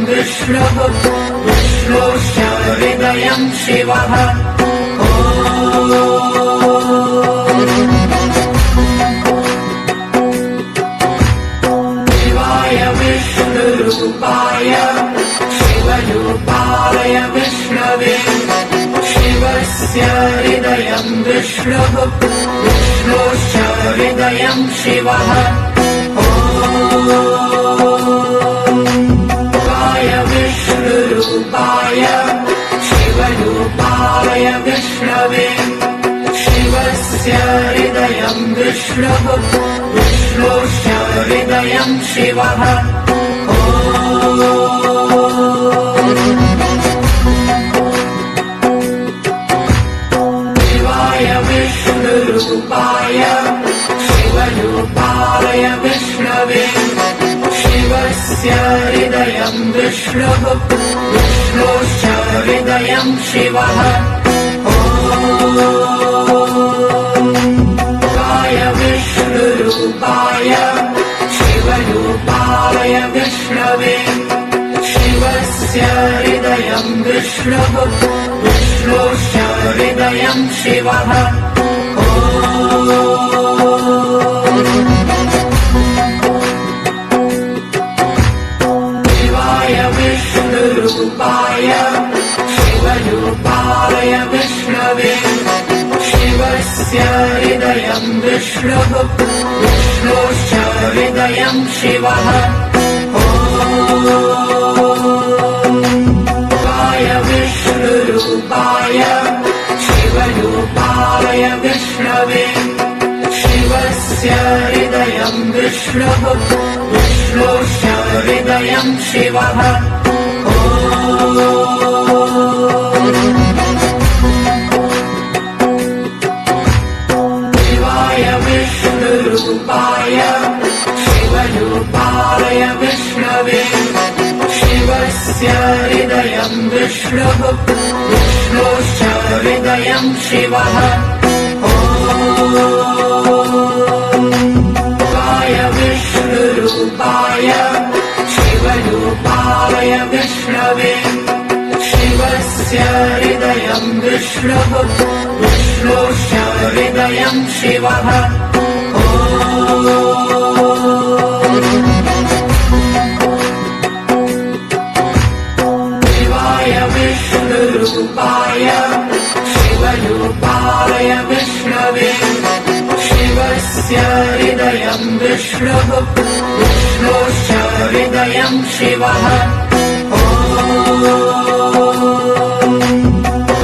विष्णुः विष्णोश्च हृदयं शिवः शिवाय विष्णुरूपाय शिवरूपाय विष्णवे शिवस्य हृदयं विष्णुः विष्णोश्च हृदयं शिवः शिवाय विष्णुरूपाय शिवरूपाय विष्णवे शिवस्य हृदयं विष्णुः विष्णोश्च हृदयं शिवः शिवाय विष्णुरूपाय शिवरूपाय विष्णवे शिवस्य हृदयं विष्णुः विष्णोश्च हृदयं शिवः शिवाय विष्णुरूपाय शिवरूपाय विष्णवे शिवस्य हृदयं विष्णुः विष्णोश्च हृदयं शिवः शिवाय विष्णुरूपाय शिवरूपाय विष्णवे शिवस्य हृदयं विष्णुः विष्णोश्च हृदयं शिवः शिवाय विष्णुरूपाय शिवरूपाय विष्णवे शिवस्य हृदयं विष्णुः विष्णोश्च हृदयं शिवः शिवाय विष्णुरूपाय शिवरूपाय विष्णवे शिवस्य हृदयं विष्णुः विष्णोश्च हृदयं शिवः शिवाय विष्णुरूपाय शिवरूपाय विष्णवे शिवस्य हृदयं विष्णुः विष्णोश्च हृदयं शिवः शिवाय विष्णुरूपाय शिवरूपाय विष्णवे शिवस्य हृदयं विष्णुः विष्णोश्च हृदयं शिवः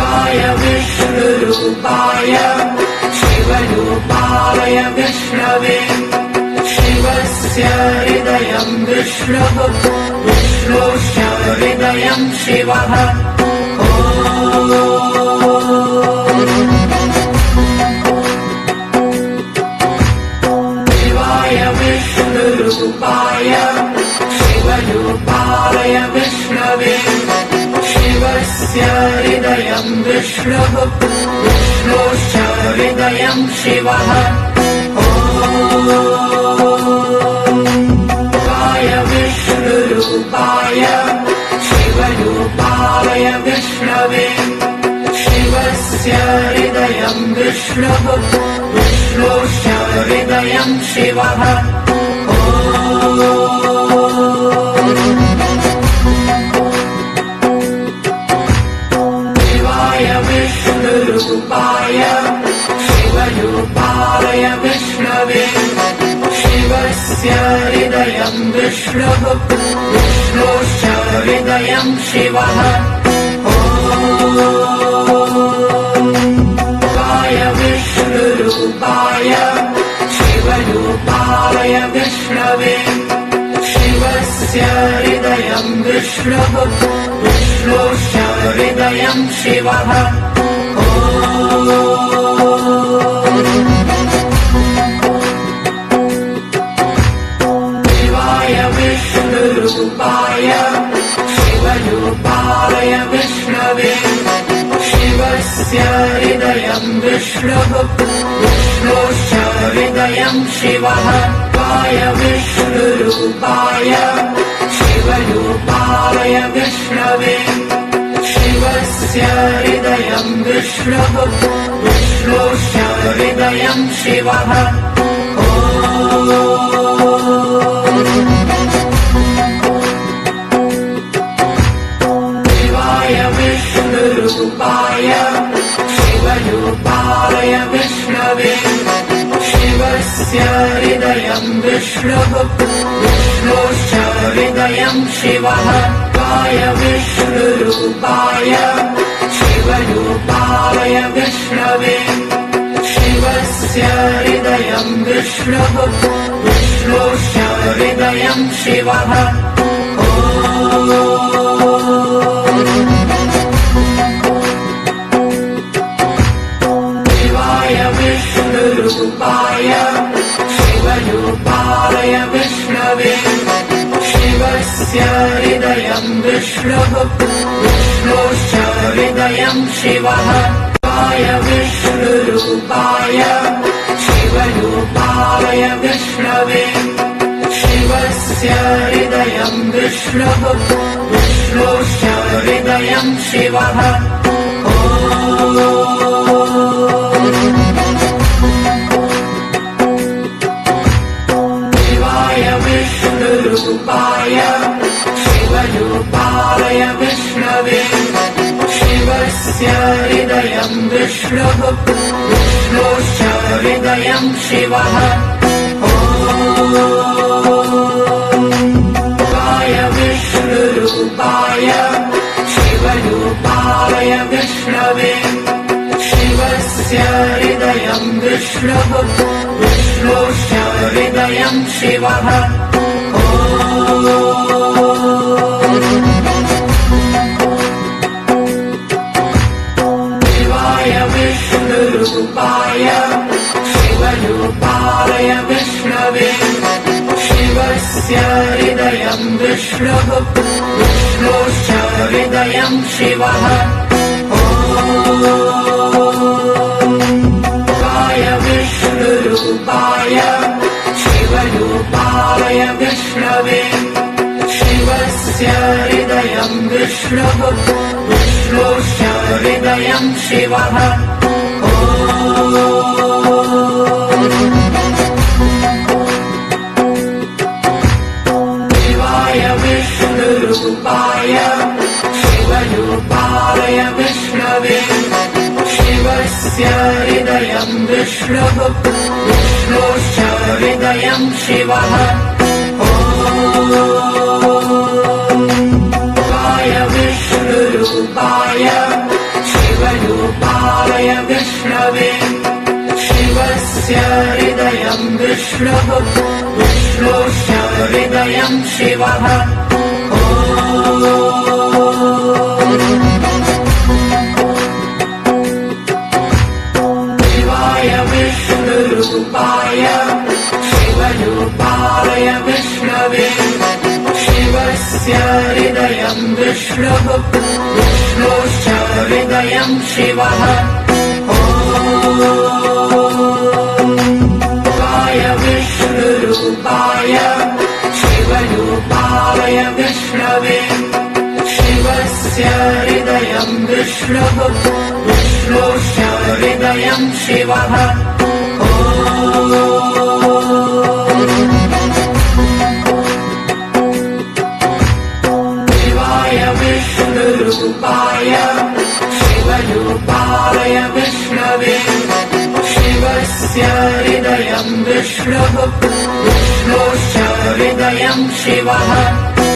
शिवाय विष्णुरूपाय शिवरूपाय विष्णवे शिवस्य हृदयं विष्णुः विष्णोश्च हृदयं शिवः शिवाय विष्णुरूपाय शिवरूपाय विष्णवे शिवस्य हृदयं विष्णुः विष्णोश्च हृदयं शिवः शिवाय विष्णुरूपाय शिवरूपाय विष्णवे शिवस्य हृदयं विष्णुः विष्णोश्च हृदयं शिवः शिवाय विष्णुरूपाय शिवरूपाय विष्णवे शिवस्य हृदयं विष्णुः विष्णोश्च हृदयं शिवः शिवाय विष्णुरूपाय शिवरूपाय विष्णवे शिवस्य हृदयं विष्णुः विष्णोश्च हृदयं शिवः शिवाय विष्णुरूपाय शिवरूपाय विष्णवे शिवस्य हृदयं विष्णुः विष्णोश्च हृदयं शिवः शिवाय विष्णुरूपाय शिवरूपाय विष्णवे शिवस्य हृदयम् विष्णुः विष्णोश्च हृदयम् शिवः शिवाय विष्णुरूपाय शिवरूपाय विष्णवे शिवस्य हृदयम् विष्णुः विष्णोश्च हृदयम् शिवः शिवाय विष्णुरूपाय शिवरूपाय विष्णवे शिवस्य हृदयम् विष्णुः विष्णोश्च हृदयम् शिवः शिवाय विष्णुरूपाय शिवरूपाय विष्णवे शिवस्य हृदयम् विष्णुः विष्णोश्च हृदयम् शिवः शिवाय विष्णुरूपाय शिवरूपाय विष्णवे शिवस्य हृदयम् विष्णुः विष्णोश्च हृदयम् शिवः शिवाय विष्णुरूपाय शिवरूपाय विष्णवे शिवस्य हृदयम् विष्णुः विष्णोश्च हृदयम् शिवः शिवाय विष्णुरूपाय शिवरूपाय विष्णवे शिवस्य हृदयम् विष्णुः विष्णोश्च हृदयम् शिवः शिवाय विष्णुरूपाय शिवरूपाय विष्णवे शिवस्य हृदयम् विष्णुः विष्णोश्च हृदयम् शिवः शिवाय विष्णुरूपाय शिवरूपाय विष्णवे शिवस्य हृदयम् विष्णुः विष्णोश्च हृदयम् शिवः शिवाय विष्णुरूपाय शिवरूपाय विष्णवे शिवस्य हृदयम् विष्णुः विष्णोश्च हृदयम् शिवः शिवाय विष्णुरूपाय शिवरूपाय विष्णवे शिवस्य हृदयम् विष्णुः विष्णोश्च हृदयम् शिवः शिवाय विष्णुरूपाय शिवरूपाय विष्णवे शिवस्य हृदयम् विष्णुः विष्णोश्च हृदयम् शिवः शिवाय विष्णुरूपाय शिवरूपाय विष्णवे शिवस्य हृदयम् विष्णुः विष्णोश्च हृदयम् शिवः शिवाय विष्णुरूपाय शिवरूपाय विष्णवे शिवस्य हृदयम् विष्णुः विष्णोश्च हृदयम् शिवः